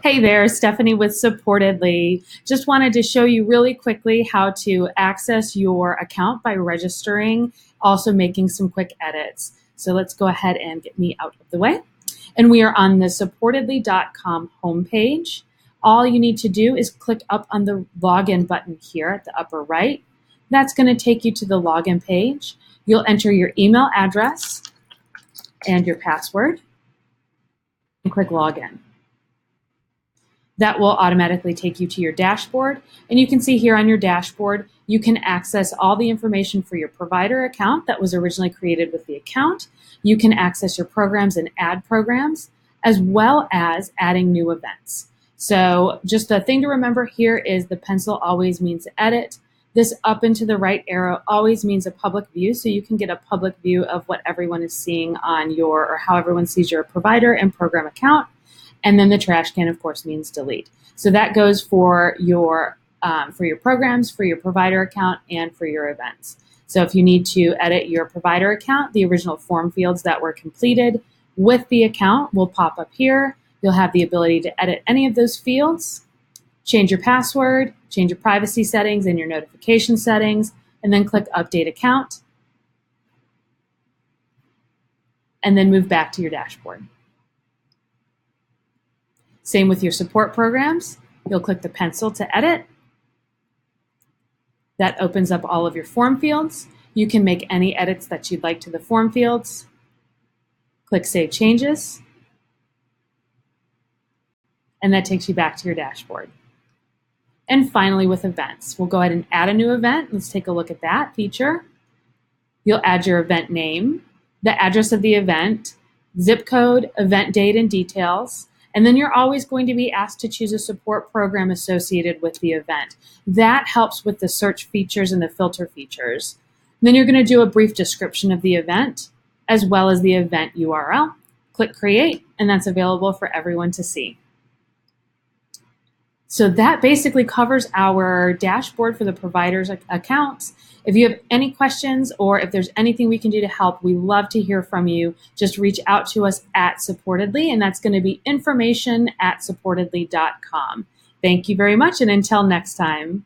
Hey there, Stephanie with Supportedly. Just wanted to show you really quickly how to access your account by registering, also making some quick edits. So let's go ahead and get me out of the way. And we are on the supportedly.com homepage. All you need to do is click up on the login button here at the upper right. That's going to take you to the login page. You'll enter your email address and your password and click login. That will automatically take you to your dashboard. And you can see here on your dashboard, you can access all the information for your provider account that was originally created with the account. You can access your programs and add programs, as well as adding new events. So just the thing to remember here is the pencil always means edit. This up and to the right arrow always means a public view, so you can get a public view of what everyone is seeing on your, or how everyone sees your provider and program account. And then the trash can, of course, means delete. So that goes for your programs, for your provider account, and for your events. So if you need to edit your provider account, the original form fields that were completed with the account will pop up here. You'll have the ability to edit any of those fields, change your password, change your privacy settings and your notification settings, and then click Update Account, and then move back to your dashboard. Same with your support programs. You'll click the pencil to edit. That opens up all of your form fields. You can make any edits that you'd like to the form fields. Click Save Changes. And that takes you back to your dashboard. And finally, with events, we'll go ahead and add a new event. Let's take a look at that feature. You'll add your event name, the address of the event, zip code, event date, and details. And then you're always going to be asked to choose a support program associated with the event. That helps with the search features and the filter features. And then you're going to do a brief description of the event, as well as the event URL. Click Create, and that's available for everyone to see. So that basically covers our dashboard for the provider's accounts. If you have any questions or if there's anything we can do to help, we love to hear from you. Just reach out to us at Supportedly, and that's going to be information@supportedly.com. Thank you very much, and until next time.